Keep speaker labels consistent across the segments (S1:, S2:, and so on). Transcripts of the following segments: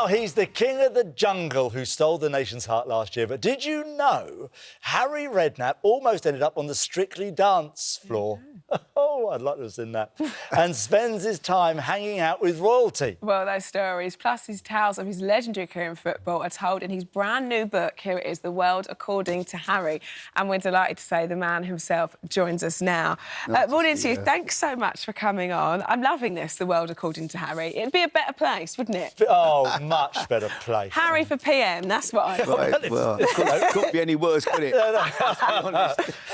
S1: Now he's the king of the jungle who stole the nation's heart last year. But did you know Harry Redknapp almost ended up on the Strictly dance floor? Oh, I'd like to have seen that. And spends his time hanging out with royalty.
S2: Well, those stories, plus his tales of his legendary career in football, are told in his brand new book. Here it is, The World According to Harry. And we're delighted to say the man himself joins us now. Morning to you. Thanks so much for coming on. I'm loving this, The World According to Harry. It'd be a better place, wouldn't it?
S1: Oh, much better place.
S2: Harry for PM, that's what I thought.
S3: Right, well, it couldn't be any worse, could it?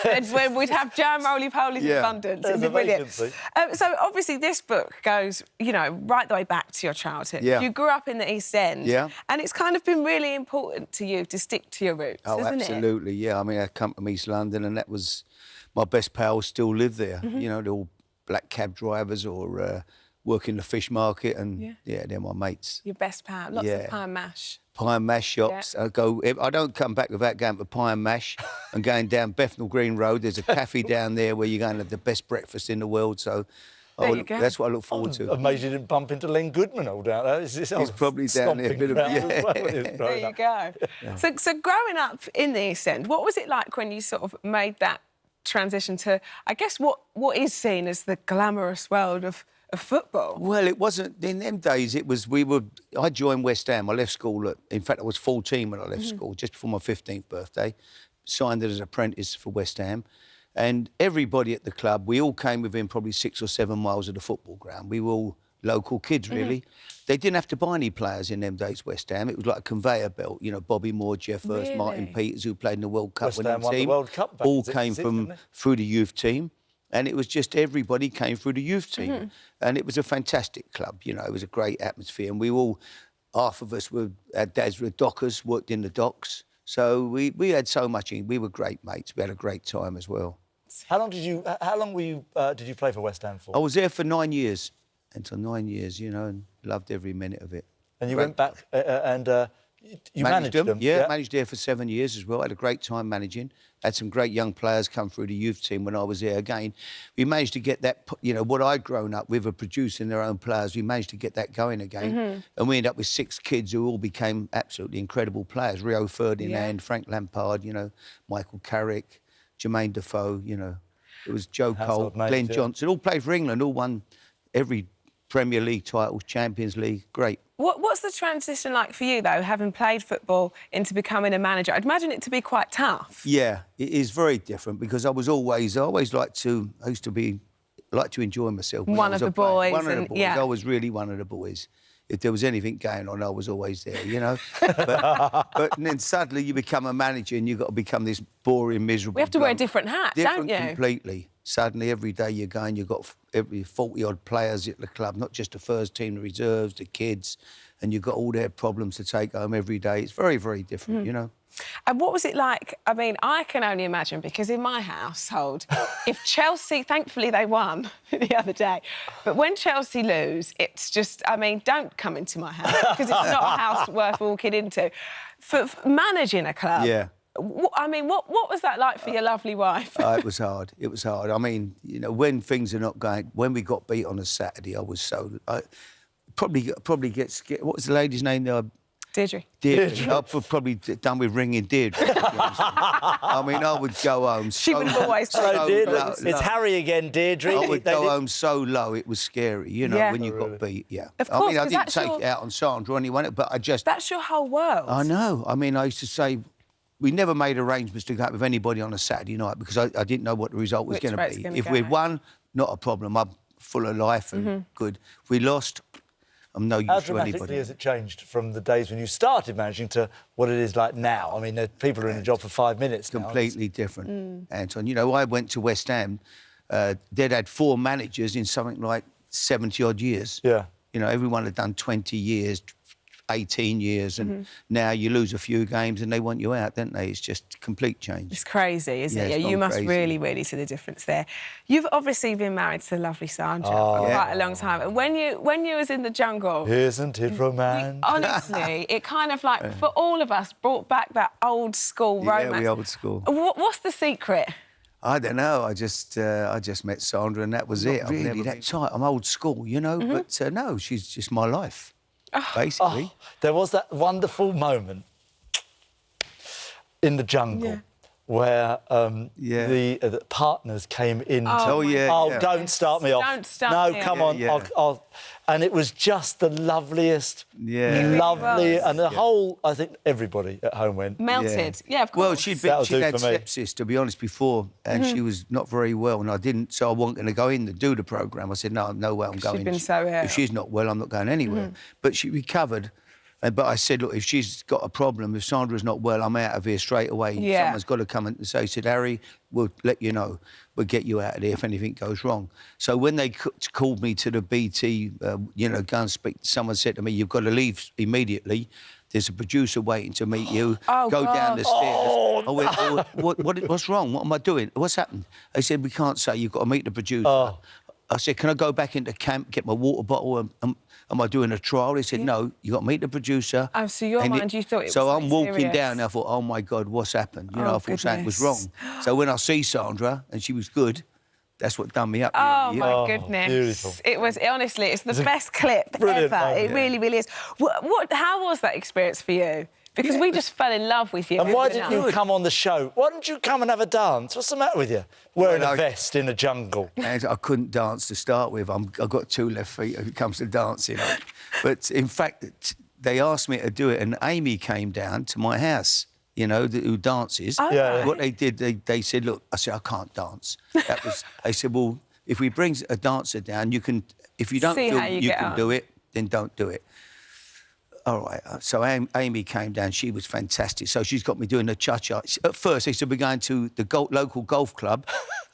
S2: And we'd have jam roly-polies in abundance. It'd be brilliant. So obviously this book goes, you know, right the way back to your childhood.
S3: Yeah.
S2: You grew up in the East End.
S3: Yeah.
S2: And it's kind of been really important to you to stick to your roots, isn't it?
S3: Absolutely, yeah. I mean, I come from East London and that was... My best pals still live there. You know, they're all black cab drivers or work in the fish market and, yeah, they're my mates.
S2: Your best pal. Lots of pie and mash.
S3: Pie and mash shops. Yeah. I don't come back without going to pie and mash and going down Bethnal Green Road. There's a cafe down there where you're going to have the best breakfast in the world. So that's what I look forward to.
S1: Amazed you didn't bump into Len Goodman all down there.
S3: He's probably down there a bit of
S2: There you go. Yeah. So growing up in the East End, what was it like when you sort of made that transition to, I guess, what is seen as the glamorous world of football? Well,
S3: it wasn't in them days. It was I joined West Ham. I left school in fact I was 14 when I left school, just before my 15th birthday. Signed as an apprentice for West Ham, and everybody at the club, we all came within probably 6 or 7 miles of the football ground. We were all local kids, really. They didn't have to buy any players in them days, West Ham. It was like a conveyor belt. You know, Bobby Moore, Jeff Hurst, Martin Peters, who played in the World Cup winning team,
S1: the World Cup
S3: all came through the youth team. And it was just everybody came through the youth team. And it was a fantastic club, you know. It was a great atmosphere. And we all, half of us our dads were dockers, worked in the docks. So we had so much, we were great mates. We had a great time as well.
S1: How long did you play for West Ham for?
S3: I was there for 9 years. Until 9 years, you know, and loved every minute of it.
S1: And you went back and you managed them?
S3: Yeah, managed there for 7 years as well. Had a great time managing. Had some great young players come through the youth team when I was there again. We managed to get that, you know, what I'd grown up with, producing their own players, we managed to get that going again. And we ended up with 6 kids who all became absolutely incredible players. Rio Ferdinand, Frank Lampard, you know, Michael Carrick, Jermaine Defoe, you know. It was Joe Cole, Glenn Johnson, all played for England, all won every Premier League titles, Champions League, great.
S2: What's the transition like for you, though, having played football into becoming a manager? I'd imagine it to be quite tough.
S3: Yeah, it is very different because I always liked to enjoy myself.
S2: One of the boys.
S3: I was really one of the boys. If there was anything going on, I was always there, you know. but then suddenly you become a manager and you've got to become this boring, miserable...
S2: We have to wear a different hat, don't you?
S3: Completely. Suddenly, every day you're going, you've got every 40-odd players at the club, not just the first team, the reserves, the kids, and you've got all their problems to take home every day. It's very, very different, you know.
S2: And what was it like? I mean, I can only imagine, because in my household, if Chelsea, thankfully they won the other day, but when Chelsea lose, it's just, I mean, don't come into my house, because it's not a house worth walking into. For managing a club...
S3: Yeah.
S2: I mean, what was that like for your lovely wife?
S3: It was hard. It was hard. I mean, you know, when things are not going... When we got beat on a Saturday, I was so... probably get scared. What was the lady's name there?
S2: Deirdre.
S3: I'm probably done with ringing Deirdre. I mean, I would go home so...
S2: She would always...
S1: Hello, Deirdre. It's Harry again, Deirdre.
S3: I would go home so low, it was scary, you know, when you got beat,
S2: Of course,
S3: I mean, I didn't take it out on Sandra or anyone, but I just...
S2: That's your whole world.
S3: I know. I mean, I used to say... We never made arrangements to go out with anybody on a Saturday night because I didn't know what the result was going to be. If we'd won, not a problem. I'm full of life and good. If we lost, I'm no use to anybody.
S1: How dramatically has it changed from the days when you started managing to what it is like now? I mean, people are in a job for 5 minutes now.
S3: Completely different, Anton. You know, I went to West Ham. They'd had 4 managers in something like 70-odd years.
S1: Yeah.
S3: You know, everyone had done 20 years, 18 years, and now you lose a few games and they want you out, don't they? It's just complete change.
S2: It's crazy, isn't it? Yeah, you must really, really see the difference there. You've obviously been married to the lovely Sandra for quite a long time. And when you was in the jungle...
S1: Isn't it romantic?
S2: Honestly, it kind of like, for all of us, brought back that old school romance.
S3: Yeah, the old school.
S2: What's the secret?
S3: I don't know. I just met Sandra and that was it. I'm really that tight. I'm old school, you know, but no, she's just my life. basically.
S1: There was that wonderful moment in the jungle where the partners came in. Don't start me off.
S2: Don't start me
S1: come
S2: off.
S1: on. I'll... And it was just the loveliest,
S2: lovely,
S1: and the whole. I think everybody at home went
S2: melted. Yeah, of course.
S3: Well, she'd had sepsis, to be honest, before, and she was not very well, and I didn't, so I wasn't going to go in and do the programme. I said, no way I'm going.
S2: She'd been so ill.
S3: If she's not well, I'm not going anywhere. But she recovered. But I said, look, if she's got a problem, if Sandra's not well, I'm out of here straight away.
S2: Yeah.
S3: Someone's got to come and say, said, Harry, we'll let you know. We'll get you out of there if anything goes wrong. So when they called me to the BT, go and speak, someone said to me, you've got to leave immediately. There's a producer waiting to meet you. Go down the stairs. I went, what's wrong? What am I doing? What's happened? They said, we can't say. You've got to meet the producer. I said, can I go back into camp, get my water bottle, and am I doing a trial? He said, no, you got to meet the producer.
S2: Oh, so your mind, you thought it was
S3: So I'm walking
S2: serious.
S3: down and I thought, oh, my God, what's happened? I thought something was wrong. So when I see Sandra, and she was good, that's what done me up.
S2: Oh, my goodness.
S1: Beautiful.
S2: It was, honestly, it's the best clip ever.
S1: Moment,
S2: it really, really is. How was that experience for you? Because we just fell in love with you.
S1: And why didn't you come on the show? Why didn't you come and have a dance? What's the matter with you? Wearing a vest in a jungle.
S3: And I couldn't dance to start with. I've got 2 left feet when it comes to dancing. But, in fact, they asked me to do it, and Amy came down to my house, who dances.
S2: Oh,
S3: What they did, they said, look, I said, I can't dance. They said, well, if we bring a dancer down, you can... If you don't feel you can do it, then don't do it. All right, so Amy came down. She was fantastic. So she's got me doing the cha-cha. At first, they said, we're going to the local golf club.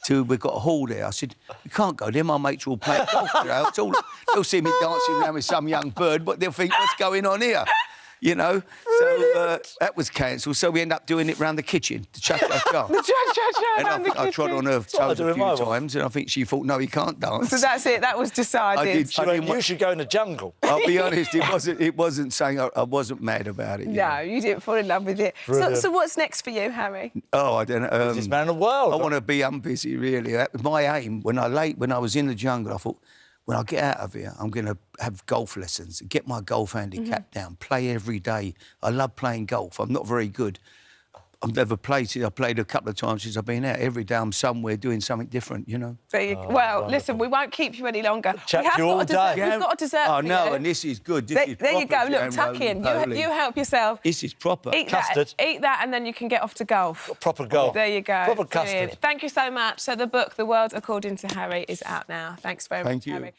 S3: We've got a hall there. I said, you can't go there. My mates are all playing golf there. They'll see me dancing around with some young bird, but they'll think, what's going on here? So that was cancelled. So we end up doing it round the kitchen, the cha-cha-cha.
S2: The cha-cha-cha
S3: and
S2: round the kitchen.
S3: I trod on her toes a few times, and I think she thought, no, he can't dance.
S2: So that's it. That was decided.
S1: You should go in the jungle.
S3: I'll be honest, it wasn't saying I wasn't mad about it.
S2: No, you didn't fall in love with it. So what's next for you, Harry?
S3: Oh, I don't know.
S1: Busiest man in the world.
S3: I want to be unbusy, really. That was my aim. When I was in the jungle, I thought, when I get out of here, I'm going to have golf lessons, get my golf handicap down, play every day. I love playing golf. I'm not very good. I've never played since I played a couple of times since I've been out. Every day I'm somewhere doing something different,
S2: There you go. Well, listen, we won't keep you any longer.
S1: Chat to you all day.
S2: We've got a dessert
S3: Oh,
S2: for
S3: no,
S2: you.
S3: and this is good.
S2: There you go. Look, tuck in. You help yourself.
S3: This is proper.
S2: Eat
S1: Custard.
S2: Eat that, and then you can get off to golf.
S1: Proper golf.
S2: There you go.
S1: Proper
S2: Brilliant.
S1: custard.
S2: Thank you so much. So the book, The World According to Harry, is out now. Thanks very much,
S3: Thank you.
S2: Harry.